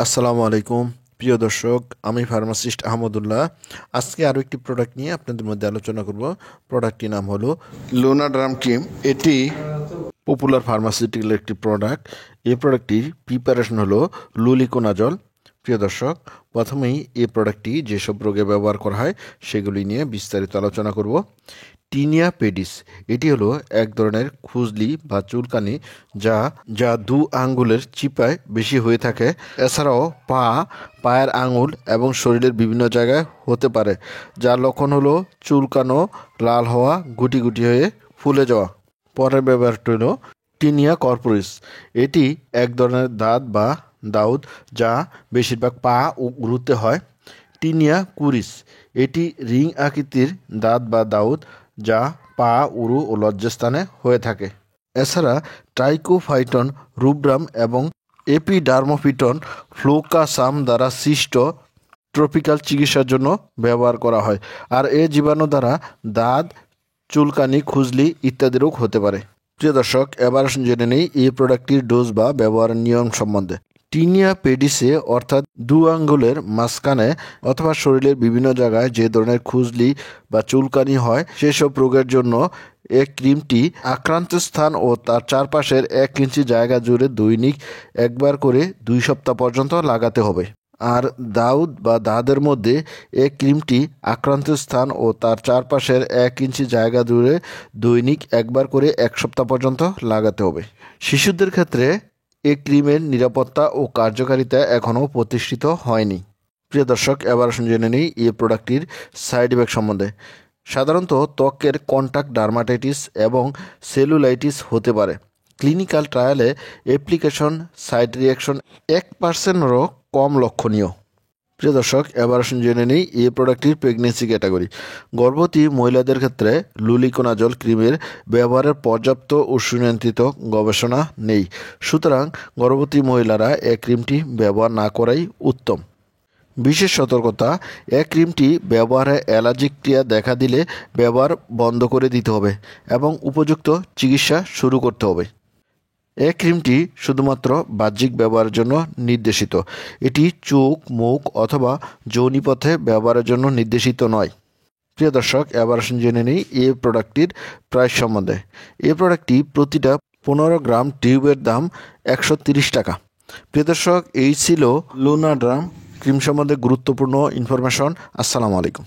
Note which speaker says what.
Speaker 1: আসসালামু আলাইকুম প্রিয় দর্শক, আমি ফার্মাসিস্ট আহমদুল্লাহ। আজকে আরও একটি প্রোডাক্ট নিয়ে আপনাদের মধ্যে আলোচনা করব। প্রোডাক্টটির নাম হলো লোনাড্রাম ক্রিম। এটি পপুলার ফার্মাসিউটিক্যাল একটি প্রোডাক্ট। এই প্রোডাক্টটির প্রিপারেশন হলো লুলিকোনাজল। প্রিয় দর্শক, প্রথমেই এই প্রোডাক্টটি যেসব রোগে ব্যবহার করা হয় সেগুলি নিয়ে বিস্তারিত আলোচনা করব। টিনিয়া পেডিস, এটি হলো এক ধরনের খুজলি বা চুলকানি যা যা দু আঙ্গুলের চিপায় বেশি হয়ে থাকে। এছাড়াও পায়ের আঙুল এবং শরীরের বিভিন্ন জায়গায় হতে পারে, যার লক্ষণ হলো চুলকানো, লাল হওয়া, গুটি গুটি হয়ে ফুলে যাওয়া। পরের ব্যবহারটি হলো টিনিয়া কর্পোরিস। এটি এক ধরনের দাঁত বা দাউদ যা বেশিরভাগ পা ও উরুতে হয়। টিনিয়া কুরিস, এটি রিং আকৃতির দাঁত বা দাউদ যা পা, উরু ও লজ্জাস্থানে হয়ে থাকে। এছাড়া ট্রাইকোফাইটন রুব্রাম এবং এপিডার্মোফিটন ফ্লুকাসাম দ্বারা সৃষ্ট ট্রপিক্যাল চিকিৎসার জন্য ব্যবহার করা হয়। আর এই জীবাণু দ্বারা দাঁত, চুলকানি, খুজলি ইত্যাদি রোগ হতে পারে। প্রিয় দর্শক, এবার জেনে নেই এই প্রোডাক্টটির ডোজ বা ব্যবহারের নিয়ম সম্বন্ধে। টিনিয়া পেডিসে অর্থাৎ দু আঙ্গুলের মাঝখানে অথবা শরীরের বিভিন্ন জায়গায় যে ধরনের খুজলি বা চুলকানি হয় সেসব রোগের জন্য এই ক্রিমটি আক্রান্ত স্থান ও তার চারপাশের 1 ইঞ্চি জায়গা জুড়ে দৈনিক একবার করে 2 সপ্তাহ পর্যন্ত লাগাতে হবে। আর দাউদ বা দাঁতের মধ্যে এই ক্রিমটি আক্রান্ত স্থান ও তার চারপাশের 1 ইঞ্চি জায়গা জুড়ে দৈনিক একবার করে 1 সপ্তাহ পর্যন্ত লাগাতে হবে। শিশুদের ক্ষেত্রে এই ক্রিমের নিরাপত্তা ও কার্যকারিতা এখনও প্রতিষ্ঠিত হয়নি। প্রিয় দর্শক, এবার জেনে নিই এই প্রোডাক্টটির সাইড ইফেক্ট সম্বন্ধে। সাধারণত ত্বকের কন্টাক্ট ডার্মাটাইটিস এবং সেলুলাইটিস হতে পারে। ক্লিনিক্যাল ট্রায়ালে অ্যাপ্লিকেশন সাইড রিঅ্যাকশন 1%-এরও কম লক্ষণীয়। প্রিয় দর্শক, এবার জেনে নিই এই প্রোডাক্টটির প্রেগনেন্সি ক্যাটাগরি। গর্ভবতী মহিলাদের ক্ষেত্রে লুলিকোনাজল ক্রিমের ব্যবহারের পর্যাপ্ত ও সুনিয়ন্ত্রিত গবেষণা নেই। সুতরাং গর্ভবতী মহিলারা এই ক্রিমটি ব্যবহার না করাই উত্তম। বিশেষ সতর্কতা: এই ক্রিমটি ব্যবহারে অ্যালার্জিক ক্রিয়া দেখা দিলে ব্যবহার বন্ধ করে দিতে হবে এবং উপযুক্ত চিকিৎসা শুরু করতে হবে। এই ক্রিমটি শুধুমাত্র বাহ্যিক ব্যবহারের জন্য নির্দেশিত। এটি চোখ, মুখ অথবা যোনিপথে ব্যবহারের জন্য নির্দেশিত নয়। প্রিয় দর্শক, এবার জেনে নিই এই প্রোডাক্টটির প্রাইস সম্বন্ধে। এই প্রোডাক্টটি প্রতিটা 15 গ্রাম টিউবের দাম 130 টাকা। প্রিয় দর্শক, এই ছিল লোনাড্রাম ক্রিম সম্বন্ধে গুরুত্বপূর্ণ ইনফরমেশন। আসসালামু আলাইকুম।